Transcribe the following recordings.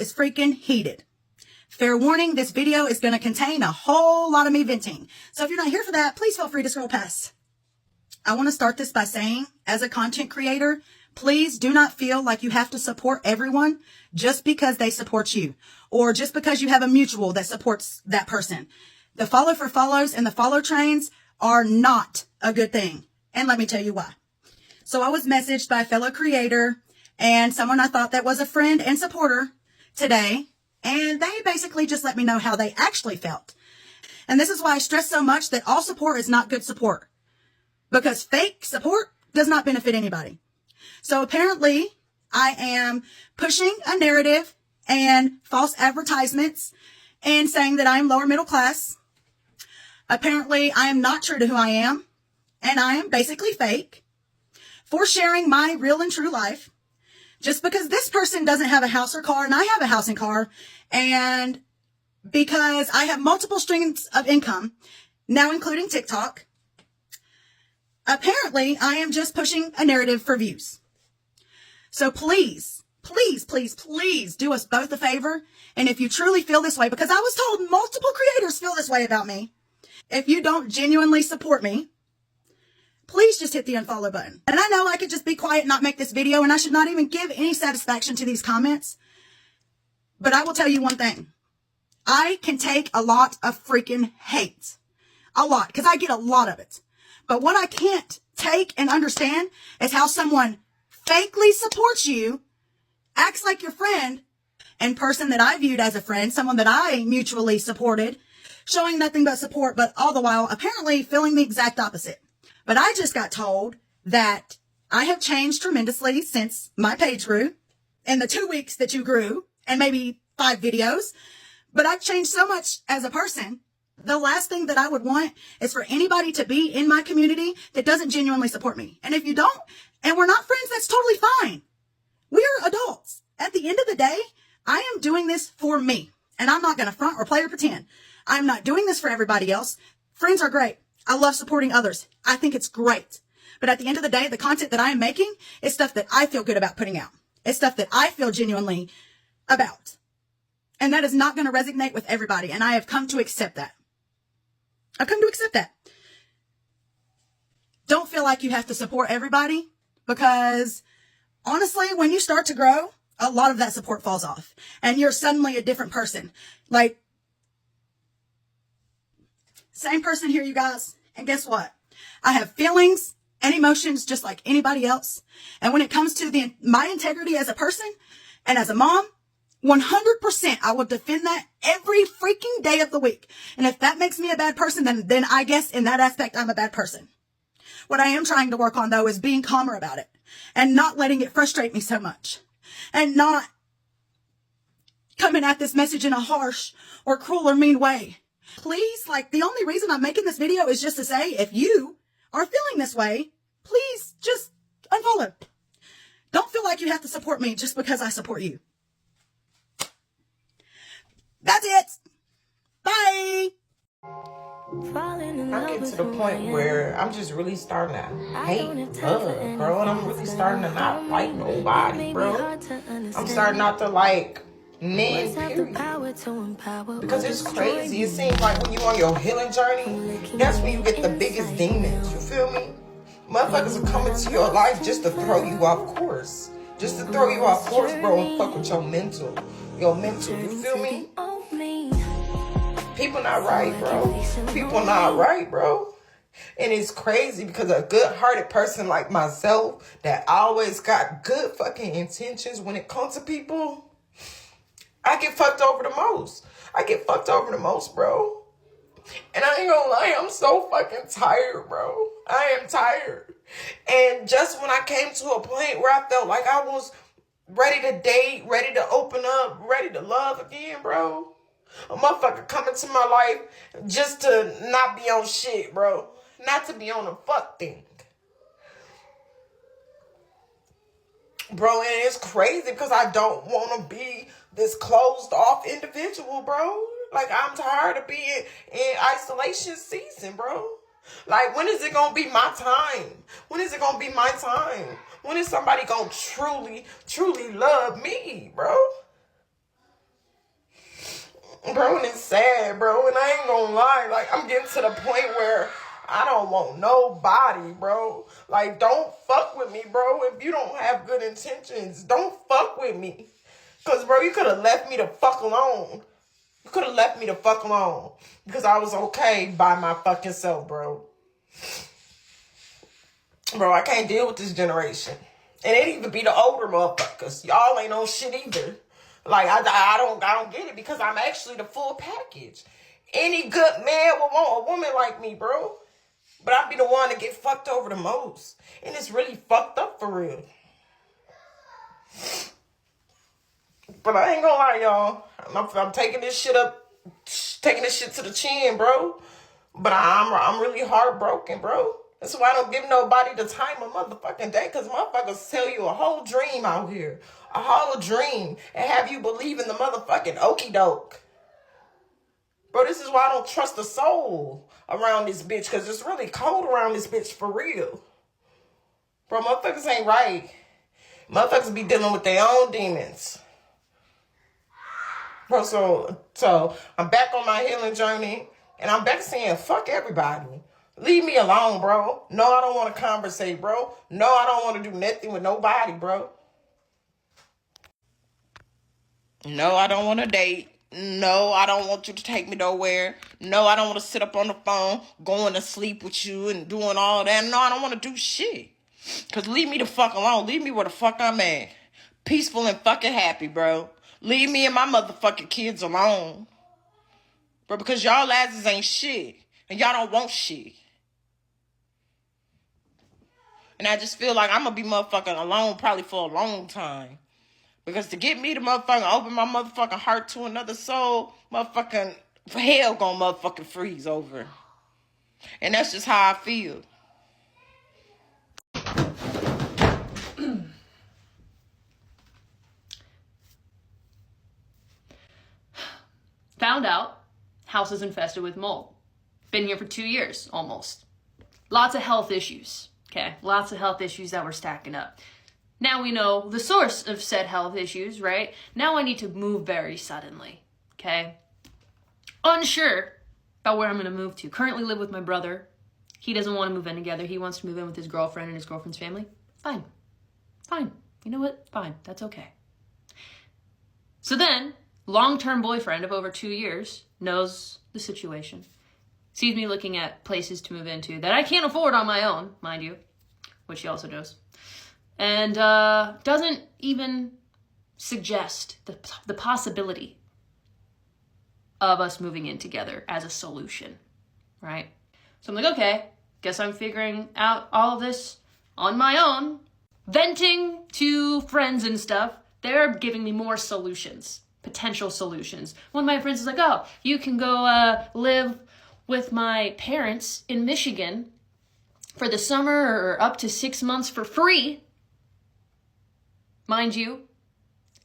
is freaking heated. Fair warning, this video is going to contain a whole lot of me venting. So if you're not here for that, please feel free to scroll past. I want to start this by saying, as a content creator, please do not feel like you have to support everyone just because they support you, or just because you have a mutual that supports that person. The follow for follows and the follow trains are not a good thing. And let me tell you why. So I was messaged by a fellow creator and someone I thought that was a friend and supporter today. And they basically just let me know how they actually felt. And this is why I stress so much that all support is not good support. Because fake support does not benefit anybody. So apparently I am pushing a narrative and false advertisements and saying that I am lower middle class. Apparently I am not true to who I am. And I am basically fake for sharing my real and true life. Just because this person doesn't have a house or car and I have a house and car, and because I have multiple streams of income, now including TikTok, apparently I am just pushing a narrative for views. So please, please, please, please do us both a favor. And if you truly feel this way, because I was told multiple creators feel this way about me, if you don't genuinely support me, please just hit the unfollow button. And I know I could just be quiet and not make this video, and I should not even give any satisfaction to these comments. But I will tell you one thing. I can take a lot of freaking hate. A lot, because I get a lot of it. But what I can't take and understand is how someone fakely supports you, acts like your friend, and person that I viewed as a friend, someone that I mutually supported, showing nothing but support, but all the while apparently feeling the exact opposite. But I just got told that I have changed tremendously since my page grew, in the 2 weeks that you grew, and maybe 5 videos. But I've changed so much as a person. The last thing that I would want is for anybody to be in my community that doesn't genuinely support me. And if you don't, and we're not friends, that's totally fine. We're adults. At the end of the day, I am doing this for me. And I'm not going to front or play or pretend. I'm not doing this for everybody else. Friends are great. I love supporting others. I think it's great. But at the end of the day, the content that I am making is stuff that I feel good about putting out. It's stuff that I feel genuinely about. And that is not going to resonate with everybody. And I have come to accept that. I've come to accept that. Don't feel like you have to support everybody, because honestly, when you start to grow, a lot of that support falls off and you're suddenly a different person. Like, same person here, you guys. And guess what? I have feelings and emotions just like anybody else. And when it comes to my integrity as a person and as a mom, 100% I will defend that every freaking day of the week. And if that makes me a bad person, then I guess in that aspect, I'm a bad person. What I am trying to work on, though, is being calmer about it and not letting it frustrate me so much, and not coming at this message in a harsh or cruel or mean way. Please, like, the only reason I'm making this video is just to say, if you are feeling this way, please just unfollow. Don't feel like you have to support me just because I support you. That's it. Bye. I get to the point where I'm just really starting to hate love, bro. And I'm really starting to not like nobody, bro. I'm starting not to like men, period. Because it's crazy. It seems like when you're on your healing journey, that's when you get the biggest demons. You feel me? Motherfuckers are coming to your life just to throw you off course. Just to throw you off course, bro, and fuck with your mental. Your mental, you feel me? People not right, bro. People not right, bro. And it's crazy because a good-hearted person like myself that always got good fucking intentions when it comes to people, I get fucked over the most. I get fucked over the most, bro. And I ain't gonna lie, I'm so fucking tired, bro. I am tired. And just when I came to a point where I felt like I was ready to date, ready to open up, ready to love again, bro, a motherfucker come into my life just to not be on shit, bro. Not to be on a fuck thing. Bro, and it's crazy because I don't want to be this closed off individual, bro. Like, I'm tired of being in isolation season, bro. Like, when is it going to be my time? When is it going to be my time? When is somebody going to truly, truly love me, bro? Bro, and it's sad, bro. And I ain't gonna lie. Like, I'm getting to the point where I don't want nobody, bro. Like, don't fuck with me, bro. If you don't have good intentions, don't fuck with me. Because, bro, you could have left me the fuck alone. You could have left me the fuck alone. Because I was okay by my fucking self, bro. Bro, I can't deal with this generation. And it even be the older motherfuckers. Y'all ain't on shit either. Like, I don't get it because I'm actually the full package. Any good man would want a woman like me, bro. But I be the one to get fucked over the most. And it's really fucked up for real. But I ain't gonna lie, y'all. I'm taking this shit to the chin, bro. But I'm really heartbroken, bro. That's why I don't give nobody the time of motherfucking day. Because motherfuckers tell you a whole dream out here. A whole dream. And have you believe in the motherfucking okie doke. Bro, this is why I don't trust a soul around this bitch. Because it's really cold around this bitch for real. Bro, motherfuckers ain't right. Motherfuckers be dealing with their own demons. Bro, so I'm back on my healing journey. And I'm back saying, fuck everybody. Leave me alone, bro. No, I don't want to conversate, bro. No, I don't want to do nothing with nobody, bro. No, I don't want to date. No, I don't want you to take me nowhere. No, I don't want to sit up on the phone, going to sleep with you and doing all that. No, I don't want to do shit. Because leave me the fuck alone. Leave me where the fuck I'm at. Peaceful and fucking happy, bro. Leave me and my motherfucking kids alone. Bro, because y'all asses ain't shit. And y'all don't want shit. And I just feel like I'm going to be motherfucking alone probably for a long time. Because to get me to motherfucking open my motherfucking heart to another soul, motherfucking hell gonna motherfucking freeze over. And that's just how I feel. Found out house is infested with mold. Been here for 2 years, almost. Lots of health issues, okay? Lots of health issues that were stacking up. Now we know the source of said health issues, right? Now I need to move very suddenly, okay? Unsure about where I'm going to move to. Currently live with my brother. He doesn't want to move in together. He wants to move in with his girlfriend and his girlfriend's family. Fine. Fine. You know what? Fine. That's okay. So then, long-term boyfriend of over 2 years knows the situation. Sees me looking at places to move into that I can't afford on my own, mind you, which he also knows. And doesn't even suggest the possibility of us moving in together as a solution, right? So I'm like, okay, guess I'm figuring out all of this on my own. Venting to friends and stuff, they're giving me more solutions, potential solutions. One of my friends is like, oh, you can go live with my parents in Michigan for the summer or up to 6 months for free. Mind you,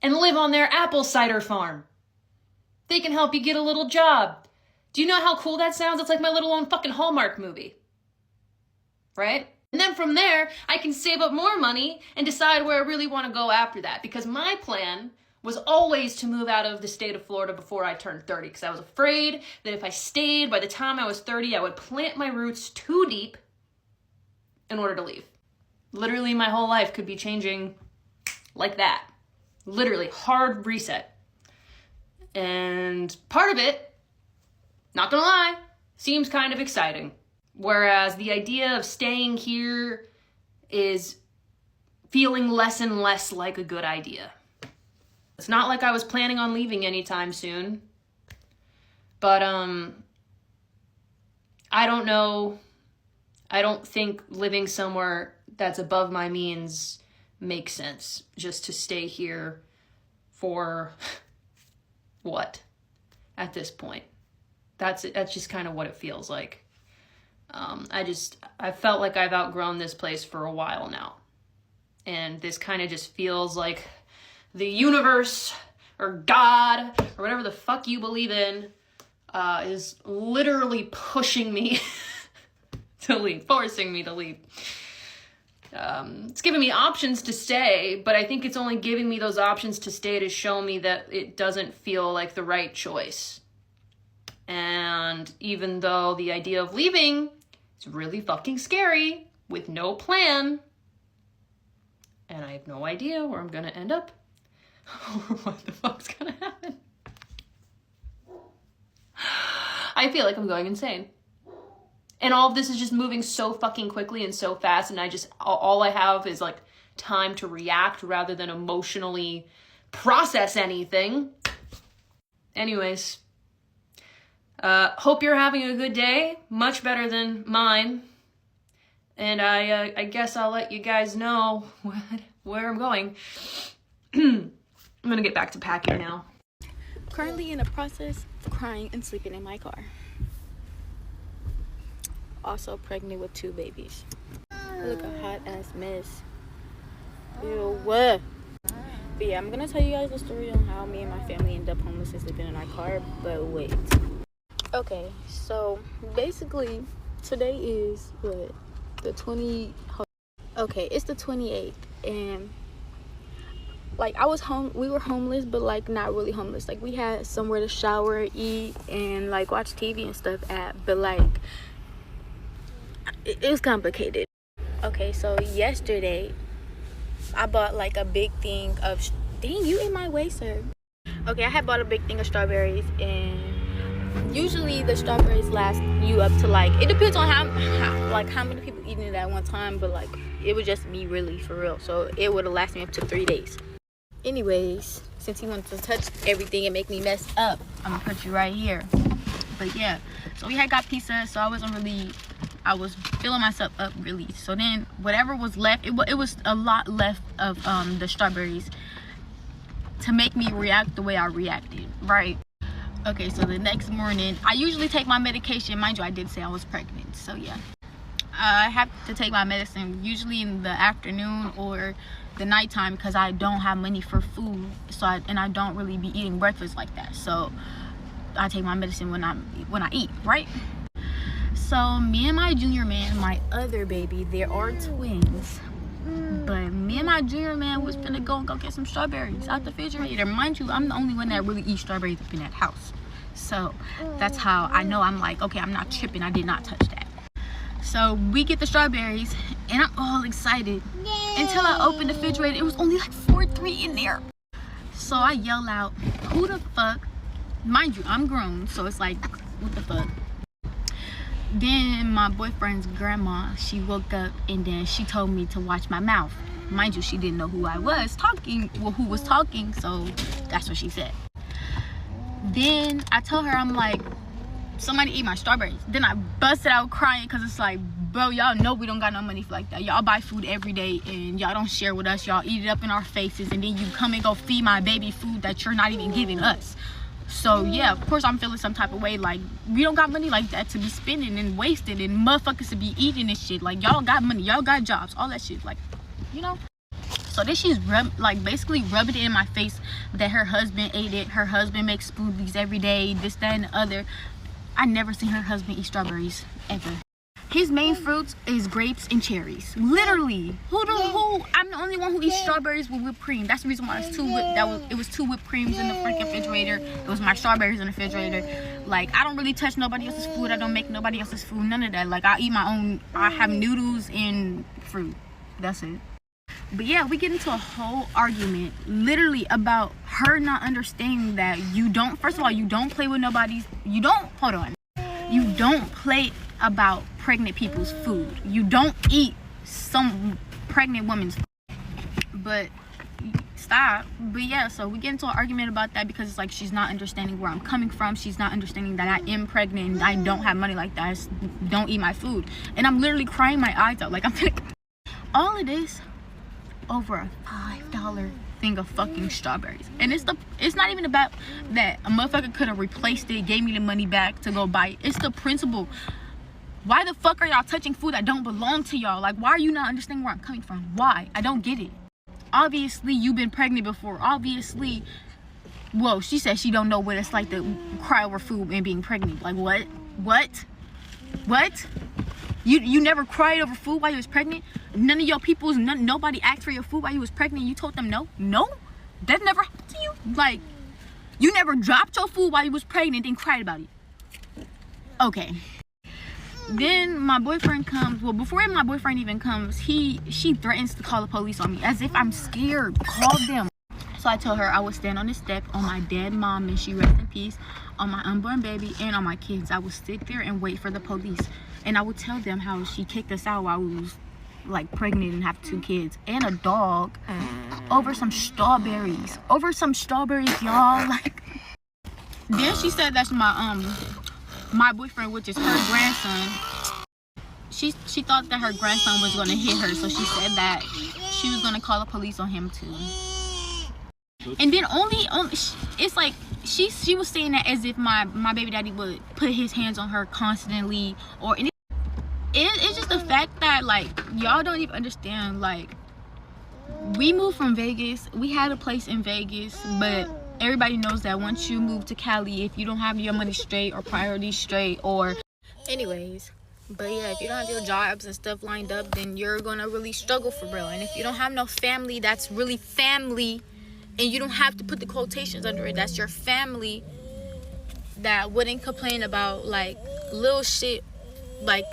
and live on their apple cider farm. They can help you get a little job. Do you know how cool that sounds? It's like my little own fucking Hallmark movie. Right? And then from there, I can save up more money and decide where I really want to go after that. Because my plan was always to move out of the state of Florida before I turned 30. Because I was afraid that if I stayed, by the time I was 30, I would plant my roots too deep in order to leave. Literally, my whole life could be changing like that. Literally, hard reset. And part of it, not gonna lie, seems kind of exciting. Whereas the idea of staying here is feeling less and less like a good idea. It's not like I was planning on leaving anytime soon. But, I don't know. I don't think living somewhere that's above my means makes sense. Just to stay here for what? At this point. That's it. That's just kind of what it feels like. I felt like I've outgrown this place for a while now. And this kind of just feels like the universe or God or whatever the fuck you believe in is literally pushing me to leave, forcing me to leave. It's giving me options to stay, but I think it's only giving me those options to stay to show me that it doesn't feel like the right choice. And even though the idea of leaving is really fucking scary with no plan, and I have no idea where I'm gonna end up or what the fuck's gonna happen. I feel like I'm going insane. And all of this is just moving so fucking quickly and so fast, and all I have is like time to react rather than emotionally process anything. Anyways, hope you're having a good day, much better than mine. And I guess I'll let you guys know where I'm going. I'm gonna get back to packing now. Currently in the process of crying and sleeping in my car. Also pregnant with 2 babies. Look a hot ass mess. Ew, what? But yeah, I'm gonna tell you guys a story on how me and my family ended up homeless and sleeping in our car. But wait. Okay, so basically today is what? The 20. Okay, it's the 28th, and like we were homeless, but like not really homeless. Like we had somewhere to shower, eat, and like watch TV and stuff at, but like it was complicated. Okay, so yesterday I bought like a big thing of dang, you in my way, sir. Okay, I had bought a big thing of strawberries, and usually the strawberries last you up to like, it depends on how many people eating it at one time, but like it was just me really for real, so it would have lasted me up to 3 days. Anyways, since he wanted to touch everything and make me mess up, I'm gonna put you right here. But yeah, so we had got pizza, so I was filling myself up really. So then whatever was left, it was a lot left of the strawberries to make me react the way I reacted, right? Okay, so the next morning, I usually take my medication. Mind you, I did say I was pregnant, so yeah. I have to take my medicine usually in the afternoon or the nighttime because I don't have money for food, and I don't really be eating breakfast like that. So I take my medicine when I eat, right? So me and my junior man, my other baby, there are twins. But me and my junior man was finna go get some strawberries out the refrigerator. Mind you, I'm the only one that really eats strawberries up in that house. So that's how I know. I'm like, okay, I'm not tripping. I did not touch that. So we get the strawberries, and I'm all excited. Until I open the refrigerator, it was only like 4-3 in there. So I yell out, who the fuck? Mind you, I'm grown, so it's like, what the fuck? Then my boyfriend's grandma, she woke up and then she told me to watch my mouth. Mind you, she didn't know who I was talking, who was talking, so that's what she said. Then I told her, I'm like, somebody eat my strawberries. Then I busted out crying because it's like, bro, y'all know we don't got no money for like that. Y'all buy food every day and y'all don't share with us. Y'all eat it up in our faces, and then you come and go feed my baby food that you're not even giving us. So yeah, of course I'm feeling some type of way. Like, we don't got money like that to be spending and wasting, and motherfuckers to be eating this shit. Like, y'all got money, y'all got jobs, all that shit, like, you know. So then she's basically rubbing it in my face that her husband ate it. Her husband makes smoothies every day, this, that, and the other. I never seen her husband eat strawberries ever. His main fruits is grapes and cherries. Literally. I'm the only one who eats strawberries with whipped cream. That's the reason why it was 2 whipped creams in the freaking refrigerator. It was my strawberries in the refrigerator. Like, I don't really touch nobody else's food. I don't make nobody else's food. None of that. Like, I eat my own. I have noodles and fruit. That's it. But yeah, we get into a whole argument literally about her not understanding that first of all, you don't play with you don't play about pregnant people's food. You don't eat some pregnant woman's food. But stop. But yeah, so we get into an argument about that because it's like she's not understanding where I'm coming from. She's not understanding that I am pregnant and I don't have money like that. I just don't eat my food. And I'm literally crying my eyes out. Like, all of this over a $5 thing of fucking strawberries. And it's not even about that a motherfucker could have replaced it, gave me the money back to go buy it. It's the principle. Why the fuck are y'all touching food that don't belong to y'all? Like, why are you not understanding where I'm coming from? Why? I don't get it. Obviously you've been pregnant before. Obviously, whoa, she said she don't know what it's like to cry over food and being pregnant. Like, what you never cried over food while you was pregnant? None of your peoples, nobody asked for your food while you was pregnant. You told them no, that never happened to you. Like, you never dropped your food while you was pregnant and cried about it. Okay. Then my boyfriend comes. Well, before my boyfriend even comes, she threatens to call the police on me as if I'm scared. Call them. So I told her I would stand on the step on my dead mom, and she rest in peace, on my unborn baby, and on my kids. I would sit there and wait for the police, and I would tell them how she kicked us out while we was like pregnant and have 2 kids and a dog over some strawberries. Y'all. Like, then she said that's my boyfriend, which is her grandson. She thought that her grandson was gonna hit her, so she said that she was gonna call the police on him too. And then only it's like she was saying that as if my baby daddy would put his hands on her constantly, or it's just the fact that, like, y'all don't even understand. Like, we moved from Vegas. We had a place in Vegas, but everybody knows that once you move to Cali, if you don't have your money straight or priorities straight, or anyways, but yeah, if you don't have your jobs and stuff lined up, then you're gonna really struggle for real. And if you don't have no family that's really family, and you don't have to put the quotations under it, that's your family, that wouldn't complain about like little shit, like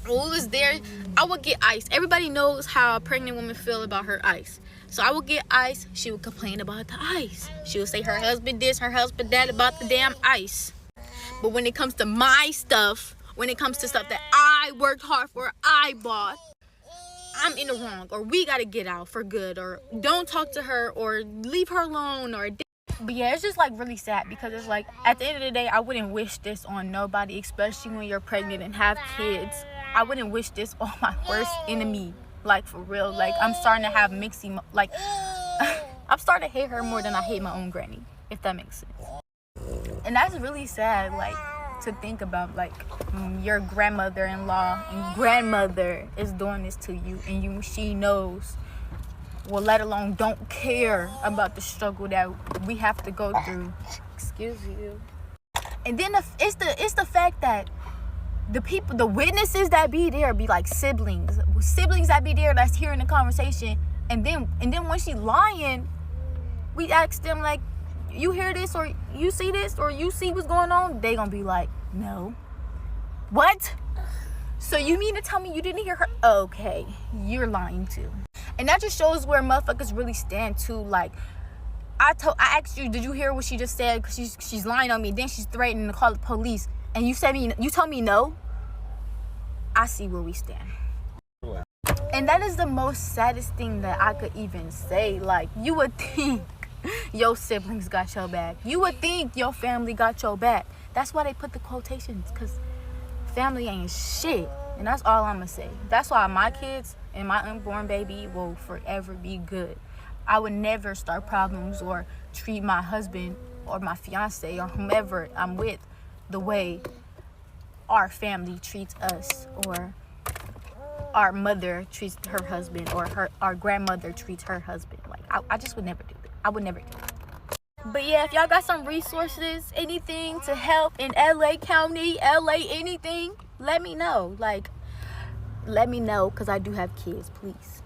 who was there. I would get ice. Everybody knows how a pregnant woman feel about her ice. So I would get ice. She would complain about the ice. She would say her husband this, her husband that about the damn ice. But when it comes to my stuff, when it comes to stuff that I worked hard for, I bought, I'm in the wrong, or we gotta get out for good, or don't talk to her, or leave her alone, or. But yeah, it's just like really sad, because it's like at the end of the day, I wouldn't wish this on nobody, especially when you're pregnant and have kids. I wouldn't wish this on my worst enemy, like, for real. Like, I'm starting to have mixed like I'm starting to hate her more than I hate my own granny, if that makes sense. And that's really sad, like, to think about, like, your grandmother-in-law and grandmother is doing this to you, and she knows, well, let alone don't care about the struggle that we have to go through. Excuse you. And then it's the fact that the witnesses that be there be like siblings that be there that's hearing the conversation, and then when she lying, we ask them, like, you hear this, or you see this, or you see what's going on? They gonna be like, no. What? So you mean to tell me you didn't hear her? Okay, you're lying too. And that just shows where motherfuckers really stand too. Like, I asked you, did you hear what she just said? Because she's lying on me. Then she's threatening to call the police, and you told me no. I see where we stand. And that is the most saddest thing that I could even say. Like, you would think your siblings got your back. You would think your family got your back. That's why they put the quotations, because family ain't shit. And that's all I'm gonna say. That's why my kids and my unborn baby will forever be good. I would never start problems or treat my husband or my fiance or whomever I'm with the way our family treats us, or our mother treats her husband, or our grandmother treats her husband. Like, I just would never do that. I would never do that. But yeah, if y'all got some resources, anything to help in LA County, LA, anything, let me know. Like, let me know, because I do have kids, please.